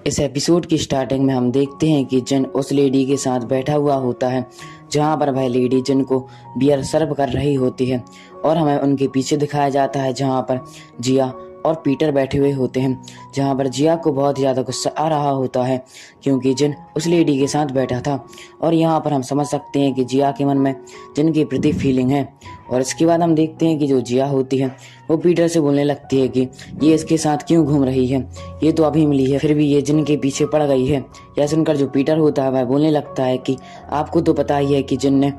इस एपिसोड की स्टार्टिंग में हम देखते हैं कि जिन उस लेडी के साथ बैठा हुआ होता है जहाँ पर वह लेडी जिन को बियर सर्व कर रही होती है और हमें उनके पीछे दिखाया जाता है जहाँ पर जिया और पीटर बैठे हुए होते हैं, जहाँ पर जिया को बहुत ज़्यादा गुस्सा आ रहा होता है क्योंकि जिन उस लेडी के साथ बैठा था। और यहाँ पर हम समझ सकते हैं कि जिया के मन में जिन के प्रति फीलिंग है। और इसके बाद हम देखते हैं कि जो जिया होती है वो पीटर से बोलने लगती है कि ये इसके साथ क्यों घूम रही है, ये तो अभी मिली है फिर भी ये जिन के पीछे पड़ गई है। यह सुनकर जो पीटर होता है वह बोलने लगता है कि आपको तो पता ही है कि जिन ने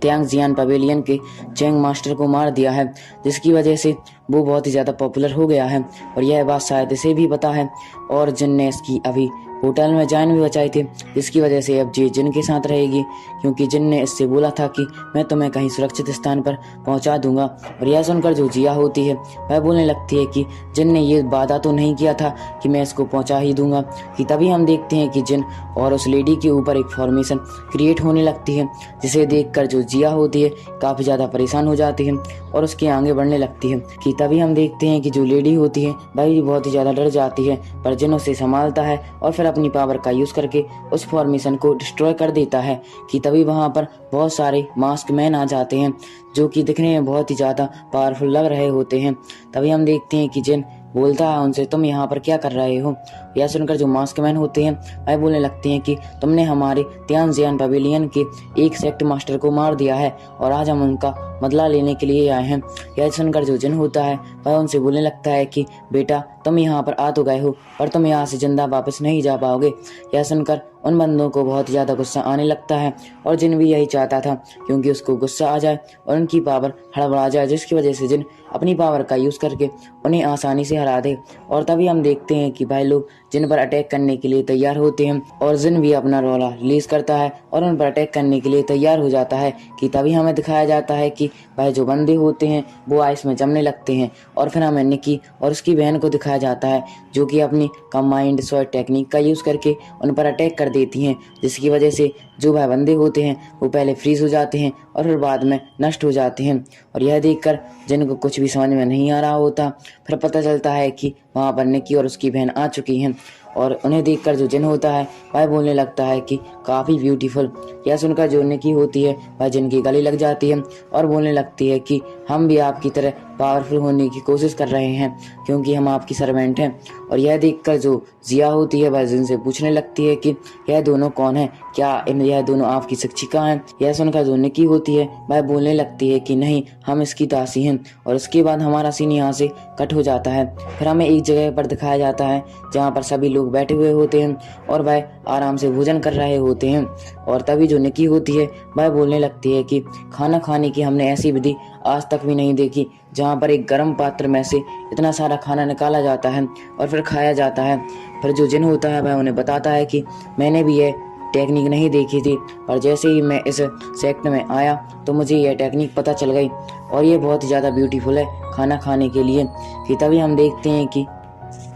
त्यांगजियान पवेलियन के चैंग मास्टर को मार दिया है, जिसकी वजह से वो बहुत ही ज़्यादा पॉपुलर हो गया है और यह बात शायद इसे भी पता है। और जिन ने इसकी अभी होटल में जान भी बचाई थी, जिसकी वजह से अब जी जिन के साथ रहेगी क्योंकि जिन ने इससे बोला था कि मैं तुम्हें कहीं सुरक्षित स्थान पर पहुंचा दूंगा। और यह सुनकर जो जिया होती है वह बोलने लगती है कि जिन ने ये वादा तो नहीं किया था कि मैं इसको पहुंचा ही दूंगा। कि तभी हम देखते हैं कि जिन और उस लेडी के ऊपर एक फॉर्मेशन क्रिएट होने लगती है, जिसे देखकर जो जिया होती है काफ़ी ज़्यादा परेशान हो जाती है और उसके आगे बढ़ने लगती है। कि तभी हम देखते हैं कि जो लेडी होती है वह बहुत ही ज़्यादा डर जाती है, पर जिन उसे संभालता है और फिर अपनी पावर का यूज़ करके उस फॉर्मेशन को डिस्ट्रॉय कर देता है। कि तभी वहाँ पर बहुत सारे मास्क मैन आ जाते हैं जो कि दिखने में बहुत ही ज़्यादा पावरफुल लग रहे होते हैं। तभी हम देखते हैं कि जिन बोलता है उनसे, तुम यहाँ पर क्या कर रहे हो। यह सुनकर जो मास्क मैन होते हैं वह बोलने लगते हैं कि तुमने हमारे त्यांगजियान पवेलियन के एक सेक्ट मास्टर को मार दिया है और आज हम उनका बदला लेने के लिए आए हैं। यह सुनकर जो जिन होता है वह उनसे बोलने लगता है कि बेटा तुम यहाँ पर आ तो गए हो पर तुम यहाँ से जिंदा वापस नहीं जा पाओगे। यह सुनकर उन बंदों को बहुत ज़्यादा गुस्सा आने लगता है और जिन भी यही चाहता था क्योंकि उसको गुस्सा आ जाए और उनकी पावर हड़बड़ा जाए, जिसकी वजह से जिन अपनी पावर का यूज़ करके उन्हें आसानी से हरा दे। और तभी हम देखते हैं कि भाई लोग जिन पर अटैक करने के लिए तैयार होते हैं और जिन भी अपना रोला रिलीज करता है और उन पर अटैक करने के लिए तैयार हो जाता है। कि तभी हमें दिखाया जाता है कि भाई जो बंदे होते हैं वो आइस में जमने लगते हैं और फिर हमें निकी और उसकी बहन को दिखाया जाता है जो कि अपनी कंबाइंड स्वॉर्ड टेक्निक का यूज़ करके उन पर अटैक कर देती हैं, जिसकी वजह से जो भाई बंदे होते हैं वो पहले फ्रीज हो जाते हैं और फिर बाद में नष्ट हो जाते हैं। और यह देखकर जिनको कुछ भी समझ में नहीं आ रहा होता, फिर पता चलता है कि वहाँ पर निकी और उसकी बहन आ चुकी हैं। और उन्हें देखकर जो जिन होता है वह बोलने लगता है कि काफ़ी ब्यूटीफुल। यह सुनकर जो निकी होती है वह जिन की गले लग जाती है और बोलने लगती है कि हम भी आपकी तरह पावरफुल होने की कोशिश कर रहे हैं क्योंकि हम आपकी सर्वेंट हैं। और यह देखकर जो जिया होती है वह जिन से पूछने लगती है कि यह दोनों कौन है, क्या यह दोनों आपकी शिक्षिका हैं। यह सुनकर जो निकी होती है वह बोलने लगती है कि नहीं, हम इसकी दासी हैं। और उसके बाद हमारा सीन यहाँ से कट हो जाता है। फिर हमें एक जगह पर दिखाया जाता है जहाँ पर सभी लोग बैठे हुए होते हैं और वह आराम से भोजन कर रहे होते हैं। और तभी जो निकी होती है वह बोलने लगती है कि खाना खाने की हमने ऐसी विधि आज तक भी नहीं देखी जहाँ पर एक गर्म पात्र में से इतना सारा खाना निकाला जाता है और फिर खाया जाता है। फिर जो जिन होता है वह उन्हें बताता है कि मैंने भी यह टेक्निक नहीं देखी थी, पर जैसे ही मैं इस सेक्ट में आया तो मुझे यह टेक्निक पता चल गई और ये बहुत ही ज़्यादा ब्यूटीफुल है खाना खाने के लिए। कि तभी हम देखते हैं कि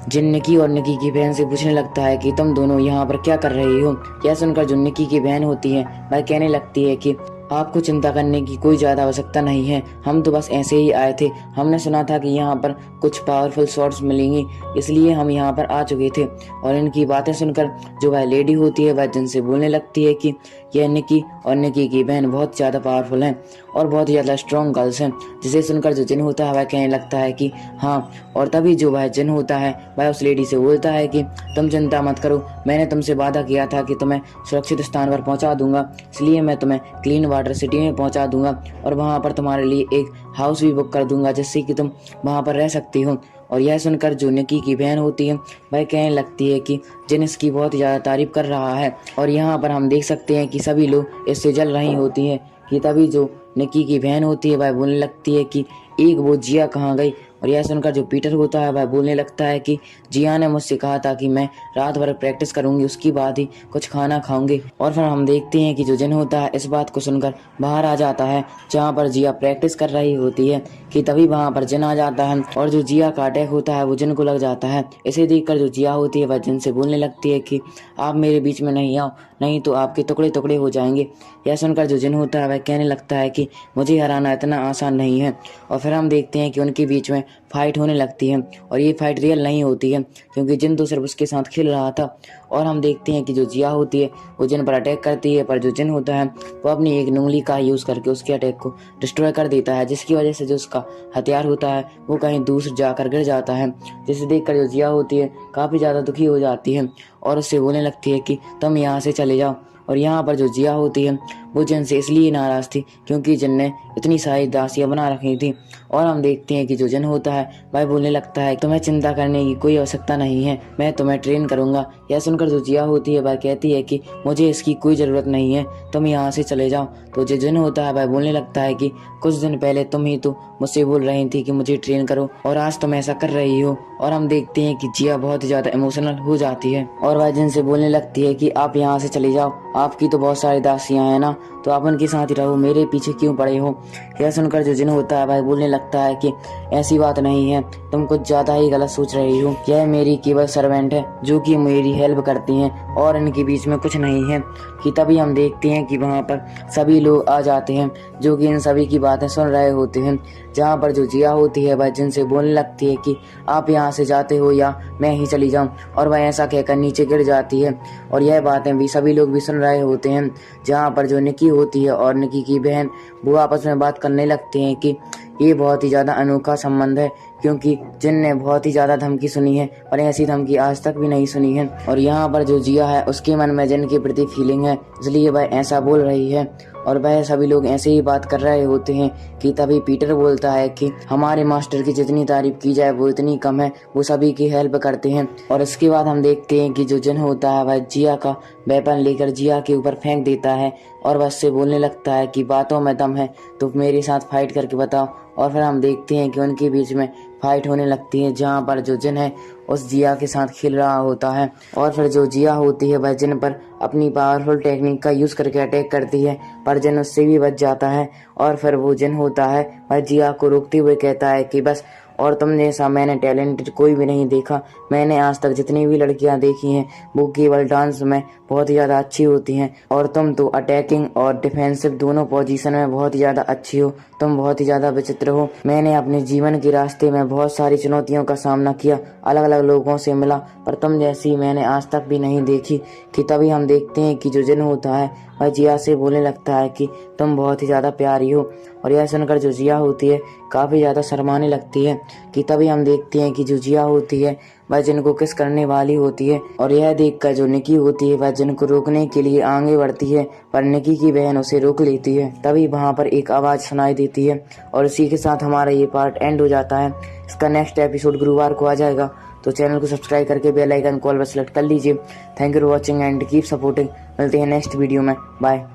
जिन निकी और निकी की बहन से पूछने लगता है कि तुम दोनों यहाँ पर क्या कर रही हो। यह सुनकर जो निकी की बहन होती है वह कहने लगती है कि आपको चिंता करने की कोई ज़्यादा आवश्यकता नहीं है, हम तो बस ऐसे ही आए थे। हमने सुना था कि यहाँ पर कुछ पावरफुल शॉट्स मिलेंगी, इसलिए हम यहाँ पर आ चुके थे। और इनकी बातें सुनकर जो वह लेडी होती है वह जिनसे बोलने लगती है कि यह निकी और निकी की बहन बहुत ज़्यादा पावरफुल हैं और बहुत ही ज़्यादा स्ट्रॉन्ग गर्ल्स हैं। जिसे सुनकर जो जिन होता है वह कहने लगता है कि हाँ। और तभी जो वह जिन होता है वह उस लेडी से बोलता है कि तुम चिंता मत करो, मैंने तुमसे वादा किया था कि तुम्हें सुरक्षित स्थान पर पहुँचा दूंगा, इसलिए मैं तुम्हें क्लीन वाटर सिटी में पहुँचा दूंगा और वहाँ पर तुम्हारे लिए एक हाउस भी बुक कर दूंगा जिससे कि तुम वहाँ पर रह सकती हो। और यह सुनकर जो निकी की बहन होती है वह कहने लगती है कि जिन इसकी बहुत ही ज़्यादा तारीफ कर रहा है। और यहाँ पर हम देख सकते हैं कि सभी लोग इससे जल रही होती हैं। कि तभी जो निकी की बहन होती है वह बोलने लगती है कि एक वो जिया कहाँ गई। और यह सुनकर जो पीटर होता है वह बोलने लगता है कि जिया ने मुझसे कहा था कि मैं रात भर प्रैक्टिस करूंगी, उसके बाद ही कुछ खाना खाऊंगी। और फिर हम देखते हैं कि जो जिन होता है इस बात को सुनकर बाहर आ जाता है जहाँ पर जिया प्रैक्टिस कर रही होती है। कि तभी वहाँ पर जिन आ जाता है और जो जिया का अटैक होता है वो जिन को लग जाता है। इसे देखकर जो जिया होती है वह जिन से बोलने लगती है कि आप मेरे बीच में नहीं आओ, नहीं तो आपके टुकड़े टुकड़े हो जाएंगे। यह सुनकर जो जिन होता है वह कहने लगता है कि मुझे हराना इतना आसान नहीं है। और फिर हम देखते हैं कि उनके बीच में फाइट होने लगती है और ये फाइट रियल नहीं होती है क्योंकि जिन तो सिर्फ उसके साथ खेल रहा था। और हम देखते हैं कि जो जिया होती है वो जिन पर अटैक करती है, पर जो जिन होता है वो अपनी एक उंगली का यूज़ करके उसके अटैक को डिस्ट्रॉय कर देता है, जिसकी वजह से जो उसका हथियार होता है वो कहीं दूर जाकर गिर जाता है। जिसे देखकर जो जिया होती है काफ़ी ज़्यादा दुखी हो जाती है और उससे बोलने लगती है कि तुम यहाँ से चले जाओ। और यहाँ पर जो जिया होती है वो जिन से इसलिए नाराज़ थी क्योंकि जिन ने इतनी सारी दासियाँ बना रखी थी। और हम देखते हैं कि जो जिन होता है वह बोलने लगता है तुम्हें चिंता करने की कोई आवश्यकता नहीं है, मैं तुम्हें ट्रेन करूँगा। यह सुनकर जो जिया होती है वह कहती है कि मुझे इसकी कोई ज़रूरत नहीं है, तुम यहाँ से चले जाओ। तो जो जिन होता है वह बोलने लगता है कि कुछ दिन पहले तुम ही तो मुझसे बोल रही थी कि मुझे ट्रेन करो और आज तुम ऐसा कर रही हो। और हम देखते हैं कि जिया बहुत ही ज़्यादा इमोशनल हो जाती है और वह जिन से बोलने लगती है कि आप यहाँ से चले जाओ, आपकी तो बहुत सारी दासियाँ हैं ना, तो आप उनके साथ ही रहो, मेरे पीछे क्यों पड़े हो। यह सुनकर जो जिन होता है वह बोलने लगता है कि ऐसी बात नहीं है, तुम कुछ ज़्यादा ही गलत सोच रही हो, यह मेरी केवल सर्वेंट है जो कि मेरी हेल्प करती हैं और इनके बीच में कुछ नहीं है। कि तभी हम देखते हैं कि वहाँ पर सभी लोग आ जाते हैं जो कि इन सभी की बातें सुन रहे होते हैं। जहाँ पर जो जिया होती है वह जिन से बोलने लगती है कि आप यहाँ से जाते हो या मैं ही चली जाऊँ, और वह ऐसा कहकर नीचे गिर जाती है। और यह बातें भी सभी लोग भी सुन रहे होते हैं। जहाँ पर जो निकी होती है और निकी की बहन वो आपस में बात करने लगते हैं कि ये बहुत ही ज़्यादा अनोखा संबंध है क्योंकि जिन ने बहुत ही ज़्यादा धमकी सुनी है और ऐसी धमकी आज तक भी नहीं सुनी है। और यहाँ पर जो जिया है उसके मन में जिन के प्रति फीलिंग है, इसलिए वह ऐसा बोल रही है। और वह सभी लोग ऐसे ही बात कर रहे होते हैं कि तभी पीटर बोलता है कि हमारे मास्टर की जितनी तारीफ की जाए वो इतनी कम है, वो सभी की हेल्प करते हैं। और इसके बाद हम देखते हैं कि जो जिन होता है वह जिया का वेपन लेकर जिया के ऊपर फेंक देता है और वह उससे बोलने लगता है कि बातों में दम है तो मेरे साथ फाइट करके बताओ। और फिर हम देखते हैं कि उनके बीच में फाइट होने लगती है जहाँ पर जो जिन है उस जिया के साथ खेल रहा होता है। और फिर जो जिया होती है वह जिन पर अपनी पावरफुल टेक्निक का यूज़ करके अटैक करती है, पर जिन उससे भी बच जाता है। और फिर वो जिन होता है वह जिया को रोकते हुए कहता है कि बस, और तुम जैसा मैंने टैलेंट कोई भी नहीं देखा। मैंने आज तक जितनी भी लड़कियां देखी हैं वो केवल डांस में बहुत ही ज़्यादा अच्छी होती हैं, और तुम तो अटैकिंग और डिफेंसिव दोनों पोजीशन में बहुत ही ज़्यादा अच्छी हो। तुम बहुत ही ज़्यादा विचित्र हो। मैंने अपने जीवन के रास्ते में बहुत सारी चुनौतियों का सामना किया, अलग अलग लोगों से मिला, पर तुम जैसी मैंने आज तक भी नहीं देखी। कि तभी हम देखते हैं कि जो जिन होता है वह जिया से बोलने लगता है कि तुम बहुत ही ज़्यादा प्यारी हो। और यह सुनकर जो जिया होती है काफ़ी ज़्यादा शर्माने लगती है। कि तभी हम देखते हैं कि जो जिया होती है वह जिन को किस करने वाली होती है, और यह देखकर जो निकी होती है वह जिन को रोकने के लिए आगे बढ़ती है, पर निकी की बहन उसे रोक लेती है। तभी वहाँ पर एक आवाज़ सुनाई देती है और इसी के साथ हमारा ये पार्ट एंड हो जाता है। इसका नेक्स्ट एपिसोड गुरुवार को आ जाएगा, तो चैनल को सब्सक्राइब करके बेल आइकन कॉल पर सेलेक्ट कर लीजिए। Thank you for watching and keep supporting. मिलते हैं नेक्स्ट वीडियो में, बाय।